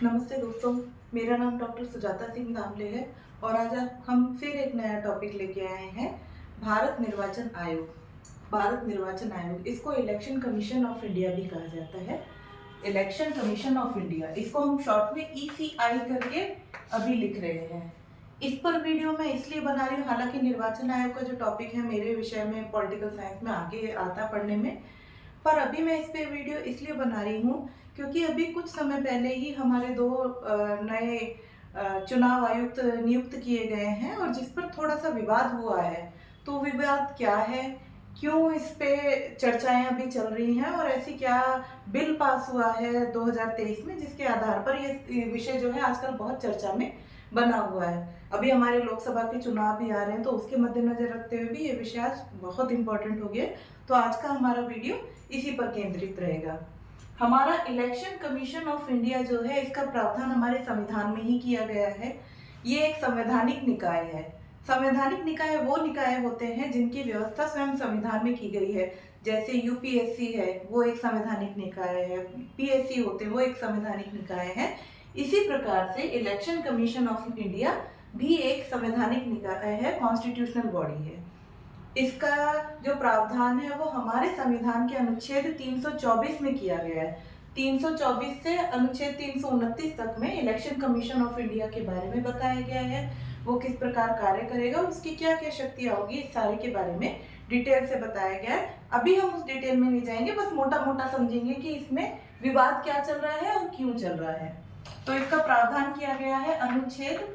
नमस्ते दोस्तों, मेरा नाम डॉक्टर सुजाता सिंह दामले है और आज हम फिर एक नया टॉपिक लेके आए हैं। भारत निर्वाचन आयोग। भारत निर्वाचन आयोग, इसको इलेक्शन कमीशन ऑफ इंडिया भी कहा जाता है। इलेक्शन कमीशन ऑफ इंडिया, इसको हम शॉर्ट में ECI करके अभी लिख रहे हैं। इस पर वीडियो मैं इसलिए बना रही हूँ, हालांकि निर्वाचन आयोग का जो टॉपिक है मेरे विषय में पॉलिटिकल साइंस में आगे आता पढ़ने में, पर अभी मैं इस पे वीडियो इसलिए बना रही हूँ क्योंकि अभी कुछ समय पहले ही हमारे दो नए चुनाव आयुक्त नियुक्त किए गए हैं और जिस पर थोड़ा सा विवाद हुआ है। तो विवाद क्या है, क्यों इस पे चर्चाएं अभी चल रही हैं और ऐसी क्या बिल पास हुआ है 2023 में जिसके आधार पर ये विषय जो है आजकल बहुत चर्चा में बना हुआ है। अभी हमारे लोकसभा के चुनाव भी आ रहे हैं, तो उसके मद्देनजर रखते हुए भी ये विषय आज बहुत इंपॉर्टेंट हो गया। तो आज का हमारा वीडियो इसी पर केंद्रित रहेगा। हमारा इलेक्शन कमीशन ऑफ इंडिया जो है, इसका प्रावधान हमारे संविधान में ही किया गया है। ये एक संवैधानिक निकाय है। संवैधानिक निकाय वो निकाय होते हैं जिनकी व्यवस्था स्वयं संविधान में की गई है। जैसे UPSC है, वो एक संवैधानिक निकाय है। PSC होते हैं, वो एक संवैधानिक निकाय है। इसी प्रकार से इलेक्शन कमीशन ऑफ इंडिया भी एक संवैधानिक निकाय है, कॉन्स्टिट्यूशनल बॉडी है। इसका जो प्रावधान है वो हमारे संविधान के अनुच्छेद 324 में किया गया है। 324 से अनुच्छेद 329 तक में इलेक्शन कमीशन ऑफ इंडिया के बारे में बताया गया है। वो किस प्रकार कार्य करेगा, उसकी क्या क्या शक्तियां होगी, इस सारे के बारे में डिटेल से बताया गया है। अभी हम उस डिटेल में नहीं जाएंगे, बस मोटा मोटा समझेंगे कि इसमें विवाद क्या चल रहा है और क्यों चल रहा है। तो इसका प्रावधान किया गया है अनुच्छेद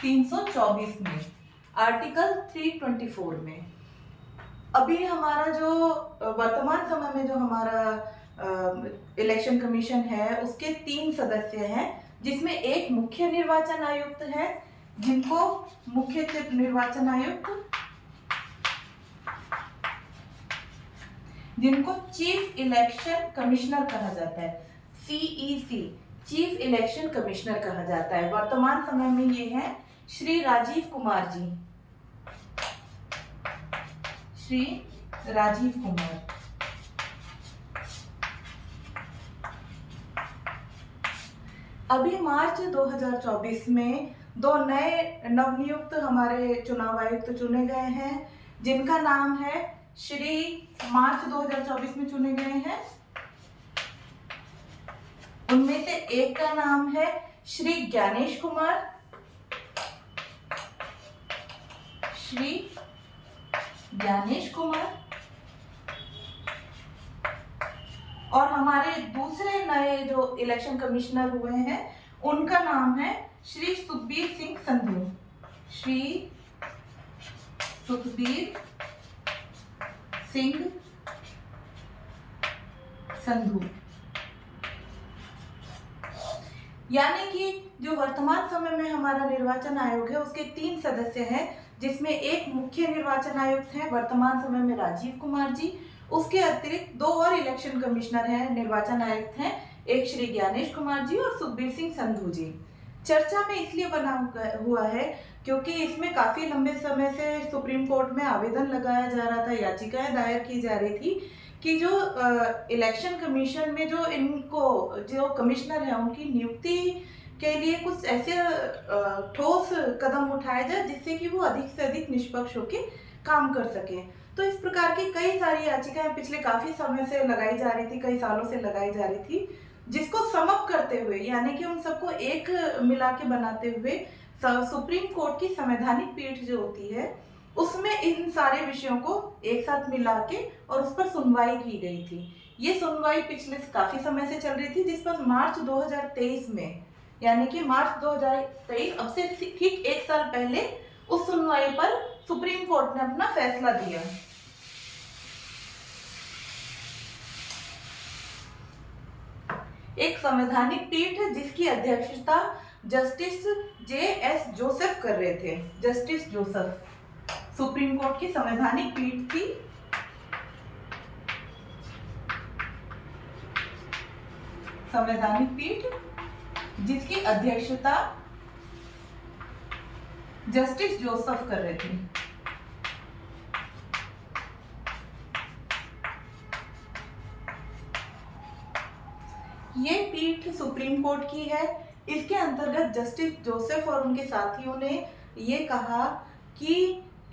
324 में, आर्टिकल 324 में। अभी हमारा जो वर्तमान समय में जो हमारा इलेक्शन कमीशन है उसके 3 सदस्य हैं, जिसमें एक मुख्य निर्वाचन आयुक्त है, जिनको मुख्य निर्वाचन आयुक्त, जिनको चीफ इलेक्शन कमिश्नर कहा जाता है। CEC, चीफ इलेक्शन कमिश्नर कहा जाता है। वर्तमान समय में ये है श्री राजीव कुमार जी, श्री राजीव कुमार। अभी मार्च 2024 में 2 नए नवनियुक्त हमारे चुनाव आयुक्त चुने गए हैं, जिनका नाम है मार्च 2024 में चुने गए हैं। उनमें से एक का नाम है श्री ज्ञानेश कुमार, श्री ज्ञानेश कुमार। और हमारे दूसरे नए जो इलेक्शन कमिश्नर हुए हैं उनका नाम है श्री सुखबीर सिंह संधू, श्री सुखबीर सिंह संधू। यानी कि जो वर्तमान समय में हमारा निर्वाचन आयोग है उसके 3 सदस्य हैं, जिसमें एक मुख्य निर्वाचन आयुक्त है वर्तमान समय में राजीव कुमार जी। उसके अतिरिक्त 2 और इलेक्शन कमिश्नर हैं, निर्वाचन आयुक्त हैं, एक श्री ज्ञानेश कुमार जी और सुखबीर सिंह संधू जी। चर्चा में इसलिए बना हुआ है क्योंकि इसमें काफी लंबे समय से सुप्रीम कोर्ट में आवेदन लगाया जा रहा था, याचिकाएं दायर की जा रही थी कि जो इलेक्शन कमीशन में जो कमिश्नर है उनकी नियुक्ति के लिए कुछ ऐसे ठोस कदम उठाए जाए जिससे कि वो अधिक से अधिक निष्पक्ष होकर काम कर सके। तो इस प्रकार की कई सारी याचिकाएं पिछले काफी समय से लगाई जा रही थी, कई सालों से लगाई जा रही थी, जिसको समअप करते हुए, यानी कि उन सबको एक मिला के बनाते हुए सुप्रीम कोर्ट की संवैधानिक पीठ जो होती है उसमें इन सारे विषयों को एक साथ मिला के और उस पर सुनवाई की गई थी। ये सुनवाई पिछले काफी समय से चल रही थी, जिस पर मार्च 2023 में, यानी कि मार्च 2023, अब से ठीक 1 साल पहले उस सुनवाई पर सुप्रीम कोर्ट ने अपना फैसला दिया। एक संवैधानिक पीठ जिसकी अध्यक्षता जस्टिस JS जोसेफ कर रहे थे, जस्टिस जोसेफ सुप्रीम कोर्ट की संवैधानिक पीठ थी। संवैधानिक पीठ जिसकी अध्यक्षता जस्टिस जोसेफ कर रहे थे। ये पीठ सुप्रीम कोर्ट की है। इसके अंतर्गत जस्टिस जोसेफ और उनके साथियों ने ये कहा कि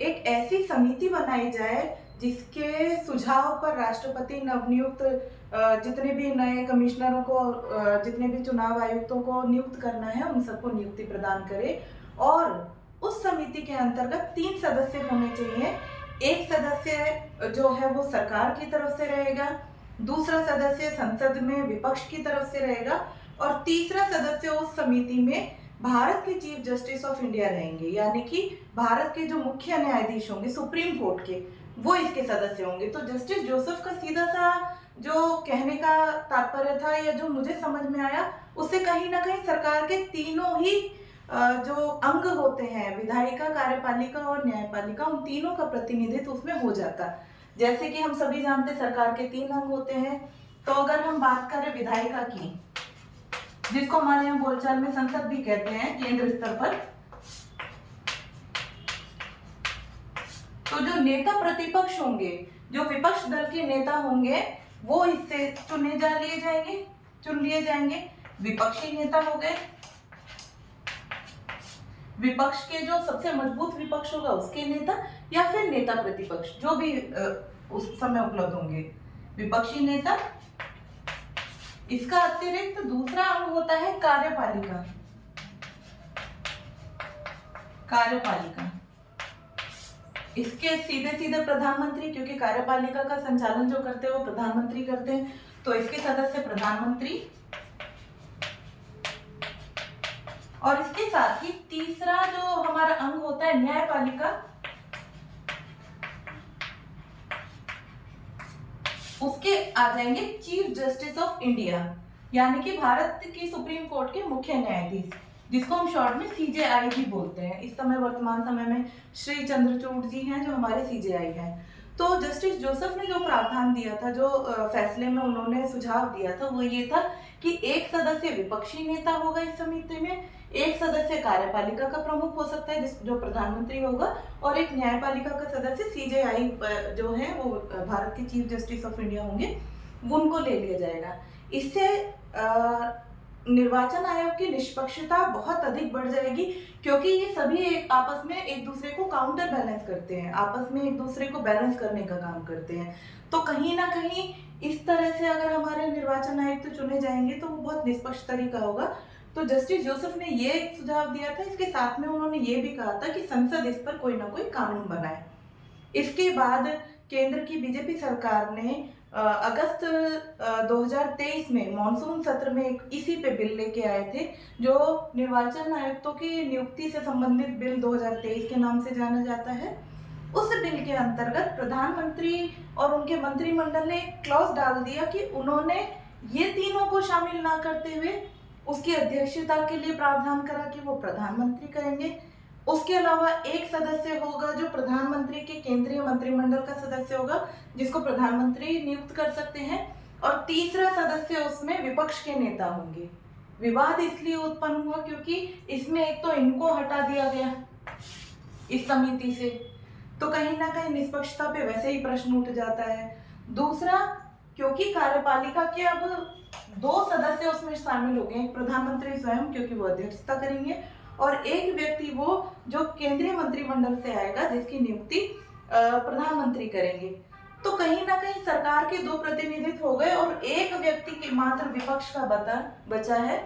एक ऐसी समिति बनाई जाए जिसके सुझाव पर राष्ट्रपति नवनियुक्त जितने भी नए कमिश्नरों को जितने भी चुनाव आयुक्तों को नियुक्त करना है उन सबको नियुक्ति प्रदान करे। और उस समिति के अंतर्गत 3 सदस्य होने चाहिए। एक सदस्य जो है वो सरकार की तरफ से रहेगा, दूसरा सदस्य संसद में विपक्ष की तरफ से रहेगा और तीसरा सदस्य उस समिति में भारत के चीफ जस्टिस ऑफ इंडिया रहेंगे, यानी कि भारत के जो मुख्य न्यायाधीश होंगे सुप्रीम कोर्ट के, वो इसके सदस्य होंगे। तो जस्टिस जोसेफ का सीधा सा जो कहने का तात्पर्य था या जो मुझे समझ में आया उससे कहीं ना कहीं सरकार के तीनों ही जो अंग होते हैं, विधायिका, कार्यपालिका और न्यायपालिका, उन तीनों का प्रतिनिधित्व उसमें हो जाता। जैसे कि हम सभी जानते सरकार के 3 अंग होते हैं। तो अगर हम बात करें विधायिका की, जिसको हमारे यहाँ बोलचाल में संसद भी कहते हैं केंद्र स्तर पर, तो जो नेता प्रतिपक्ष होंगे, जो विपक्ष दल के नेता होंगे, वो इससे चुन लिए जाएंगे। विपक्षी नेता हो गए, विपक्ष के जो सबसे मजबूत विपक्ष होगा उसके नेता, या फिर नेता प्रतिपक्ष जो भी उस समय उपलब्ध होंगे, विपक्षी नेता। इसका अतिरिक्त दूसरा अंग होता है कार्यपालिका। इसके सीधे सीधे प्रधानमंत्री, क्योंकि कार्यपालिका का संचालन जो करते हैं वो प्रधानमंत्री करते हैं, तो इसके सदस्य प्रधानमंत्री। और इसके साथ ही तीसरा जो हमारा अंग होता है न्यायपालिका, उसके आ जाएंगे चीफ जस्टिस ऑफ इंडिया, यानी कि भारत की सुप्रीम कोर्ट के मुख्य न्यायाधीश, जिसको हम शॉर्ट में सीजेआई भी बोलते हैं। इस समय वर्तमान समय में श्री चंद्रचूड़ जी हैं जो हमारे सीजेआई हैं। तो जस्टिस जोसेफ ने जो प्रावधान दिया था, जो फैसले में उन्होंने सुझाव दिया था, वो ये था कि एक सदस्य विपक्षी नेता होगा इस समिति में, एक सदस्य कार्यपालिका का प्रमुख हो सकता है जो प्रधानमंत्री होगा, और एक न्यायपालिका का सदस्य सीजेआई जो है वो भारत के चीफ जस्टिस ऑफ इंडिया होंगे, उनको ले लिया जाएगा। इससे निर्वाचन आयोग की निष्पक्षता बहुत अधिक बढ़ जाएगी, क्योंकि ये सभी आपस में एक दूसरे को काउंटर बैलेंस करते हैं, आपस में एक दूसरे को बैलेंस करने का काम करते हैं। तो कहीं ना कहीं इस तरह से अगर हमारे निर्वाचन आयुक्त चुने जाएंगे तो वो बहुत निष्पक्ष तरीका होगा। तो जस्टिस जोसेफ ने ये एक सुझाव दिया था। इसके साथ में उन्होंने ये भी कहा था कि संसद इस पर कोई ना कोई कानून बनाए। इसके बाद केंद्र की बीजेपी सरकार ने अगस्त 2023 में मॉनसून सत्र में इसी पे बिल लेके आए थे, जो निर्वाचन आयुक्तों की नियुक्ति से संबंधित बिल 2023 के नाम से जाना जाता है। उस बिल के अंतर्गत प्रधानमंत्री और उनके मंत्रिमंडल ने एक क्लॉज डाल दिया कि उन्होंने ये तीनों को शामिल ना करते हुए उसकी अध्यक्षता के लिए प्रावधान करा कि वो प्रधानमंत्री करेंगे। उसके अलावा एक सदस्य होगा जो प्रधानमंत्री के केंद्रीय मंत्रिमंडल का सदस्य होगा, जिसको प्रधानमंत्री नियुक्त कर सकते हैं, और तीसरा सदस्य उसमें विपक्ष के नेता होंगे। विवाद इसलिए उत्पन्न हुआ क्योंकि इसमें एक तो इनको हटा दिया गया इस समिति से, तो कहीं ना कहीं निष्पक्षता पे वैसे ही प्रश्न उठ जाता है। दूसरा, क्योंकि कार्यपालिका के अब 2 सदस्य उसमें शामिल हो गए, प्रधानमंत्री स्वयं क्योंकि वो अध्यक्षता करेंगे, और एक व्यक्ति वो जो केंद्रीय मंत्रिमंडल से आएगा जिसकी नियुक्ति प्रधानमंत्री करेंगे। तो कहीं ना कहीं सरकार के 2 प्रतिनिधित्व हो गए और एक व्यक्ति के मात्र विपक्ष का बचा है।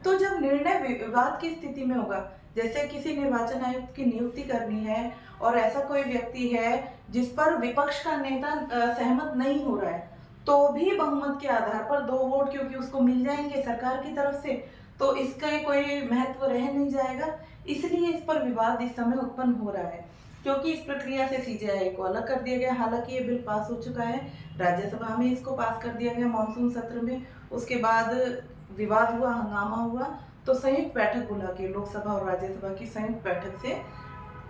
तो जब निर्णय विवाद की स्थिति में होगा, जैसे किसी निर्वाचन आयुक्त की नियुक्ति करनी है और ऐसा कोई व्यक्ति है जिस पर विपक्ष का नेता सहमत नहीं हो रहा है, तो भी बहुमत के आधार पर 2 वोट क्योंकि उसको मिल जाएंगे सरकार की तरफ से, तो इसका कोई महत्व रह नहीं जाएगा। इसलिए इस पर विवाद इस समय उत्पन्न हो रहा है, क्योंकि इस प्रक्रिया से सीजेआई को अलग कर दिया गया। हालांकि ये बिल पास हो चुका है, राज्यसभा में इसको पास कर दिया गया मॉनसून सत्र में। उसके बाद विवाद हुआ, हंगामा हुआ, तो संयुक्त बैठक बुला के लोकसभा और राज्यसभा की संयुक्त बैठक से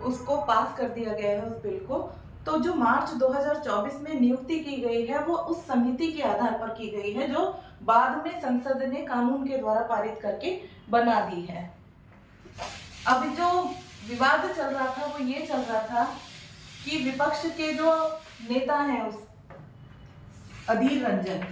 उसको पास कर दिया गया है उस बिल को। तो जो मार्च 2024 में नियुक्ति की गई है वो उस समिति के आधार पर की गई है, जो बाद में संसद ने कानून के द्वारा पारित करके बना दी है। अभी जो विवाद चल रहा था वो ये चल रहा था कि विपक्ष के जो नेता हैं उस अधीर रंजन,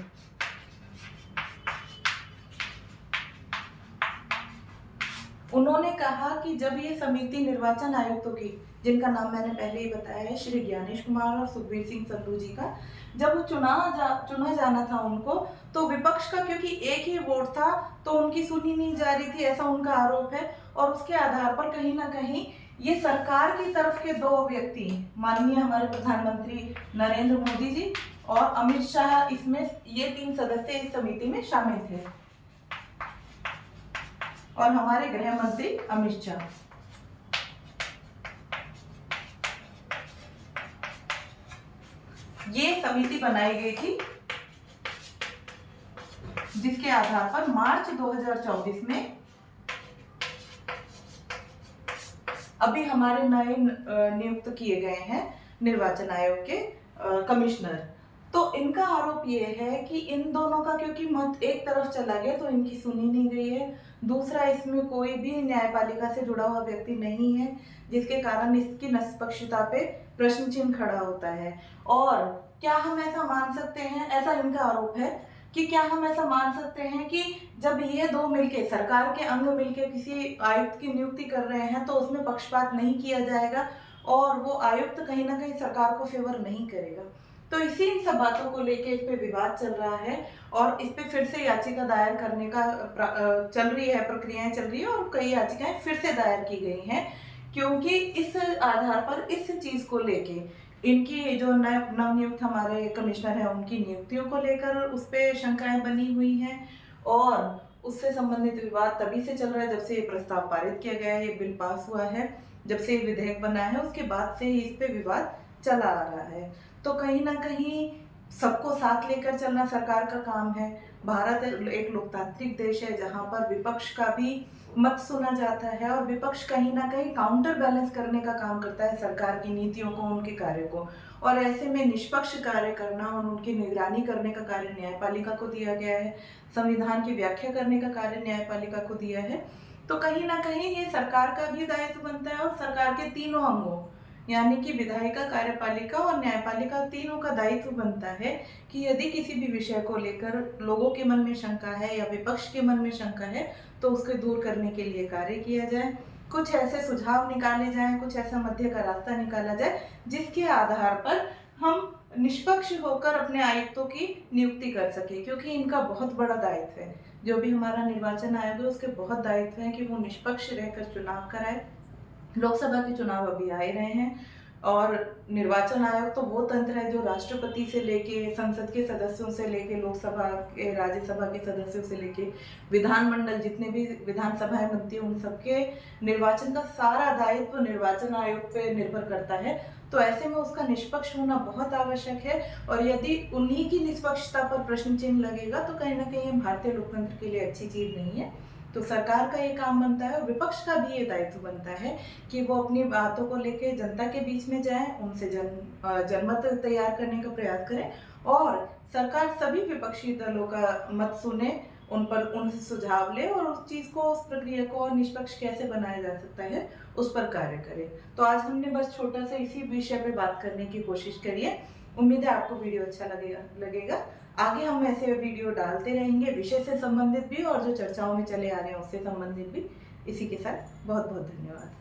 उन्होंने कहा कि जब ये समिति निर्वाचन आयुक्तों की, जिनका नाम मैंने पहले ही बताया है, श्री ज्ञानेश कुमार और सुखबीर सिंह संधू जी का, जब वो चुना जाना था उनको, तो विपक्ष का क्योंकि एक ही वोट था तो उनकी सुनी नहीं जा रही थी, ऐसा उनका आरोप है। और उसके आधार पर कहीं ना कहीं ये सरकार की तरफ के दो व्यक्ति, माननीय हमारे प्रधानमंत्री नरेंद्र मोदी जी और अमित शाह, इसमें ये 3 सदस्य इस समिति में शामिल थे, और हमारे गृह मंत्री अमित शाह। ये समिति बनाई गई थी जिसके आधार पर मार्च 2024 में अभी हमारे नए नियुक्त किए गए हैं निर्वाचन आयोग के कमिश्नर। तो इनका आरोप ये है कि इन दोनों का क्योंकि मत एक तरफ चला गया तो इनकी सुनी नहीं गई है। दूसरा, इसमें कोई भी न्यायपालिका से जुड़ा हुआ व्यक्ति नहीं है, जिसके कारण इसकी निष्पक्षता पे प्रश्न चिन्ह खड़ा होता है। और क्या हम ऐसा मान सकते हैं, ऐसा इनका आरोप है कि क्या हम ऐसा मान सकते हैं कि जब ये दो मिलके, सरकार के अंग मिलके किसी आयुक्त की नियुक्ति कर रहे हैं तो उसमें पक्षपात नहीं किया जाएगा और वो आयुक्त कहीं ना कहीं सरकार को फेवर नहीं करेगा। तो इसी इन सब बातों को लेके इस पे विवाद चल रहा है और इस पे फिर से याचिका दायर करने का चल रही है, प्रक्रियाएं चल रही है और कई याचिकाएं फिर से दायर की गई हैं, क्योंकि इस आधार पर इस चीज को लेके इनकी जो नवनियुक्त हमारे कमिश्नर हैं उनकी नियुक्तियों को लेकर उस पर शंकाएं बनी हुई हैं और उससे संबंधित विवाद तभी से चल रहा है जब से ये प्रस्ताव पारित किया गया है, ये बिल पास हुआ है, जब से ये विधेयक बना है उसके बाद से ही इस पे विवाद चला आ रहा है। तो कहीं ना कहीं सबको साथ लेकर चलना सरकार का काम है। भारत एक लोकतांत्रिक देश है जहां पर विपक्ष का भी मत सुना जाता है और विपक्ष कहीं ना कहीं काउंटर बैलेंस करने का काम करता है सरकार की नीतियों को, उनके कार्य को। और ऐसे में निष्पक्ष कार्य करना और उनकी निगरानी करने का कार्य न्यायपालिका को दिया गया है, संविधान की व्याख्या करने का कार्य न्यायपालिका को दिया है। तो कहीं ना कहीं ये सरकार का भी दायित्व बनता है और सरकार के तीनों अंगों, यानी कि विधायिका, कार्यपालिका और न्यायपालिका, तीनों का दायित्व बनता है कि यदि किसी भी विषय को लेकर लोगों के मन में शंका है या विपक्ष के मन में शंका है तो उसको दूर करने के लिए कार्य किया जाए, कुछ ऐसे सुझाव निकाले जाएं, कुछ ऐसा मध्य का रास्ता निकाला जाए जिसके आधार पर हम निष्पक्ष होकर अपने आयुक्तों की नियुक्ति कर सके, क्योंकि इनका बहुत बड़ा दायित्व है। जो भी हमारा निर्वाचन आयोग है उसके बहुत दायित्व है कि वो निष्पक्ष रहकर चुनाव कराए। लोकसभा के चुनाव अभी आ ही रहे हैं और निर्वाचन आयोग तो वो तंत्र है जो राष्ट्रपति से लेके, संसद के सदस्यों से लेके, लोकसभा के, राज्यसभा के सदस्यों से लेके, विधानमंडल, जितने भी विधानसभाएं बनती हैं उन सबके निर्वाचन का सारा दायित्व निर्वाचन आयोग पे निर्भर करता है। तो ऐसे में उसका निष्पक्ष होना बहुत आवश्यक है और यदि उन्हीं की निष्पक्षता पर प्रश्न चिन्ह लगेगा तो कहीं ना कहीं भारतीय लोकतंत्र के लिए अच्छी चीज नहीं है। तो सरकार का ये काम बनता है और विपक्ष का भी ये दायित्व बनता है कि वो अपनी बातों को लेके जनता के बीच में जाए, उनसे जनमत तैयार करने का प्रयास करें और सरकार सभी विपक्षी दलों का मत सुने, उनसे सुझाव ले और उस चीज़ को, उस प्रक्रिया को और निष्पक्ष कैसे बनाया जा सकता है उस पर कार्य करे। तो आज हमने बस छोटा सा इसी विषय पे बात करने की कोशिश करी है। उम्मीद है आपको वीडियो अच्छा लगेगा। आगे हम ऐसे वीडियो डालते रहेंगे, विषय से संबंधित भी और जो चर्चाओं में चले आ रहे हैं उससे संबंधित भी। इसी के साथ बहुत बहुत धन्यवाद।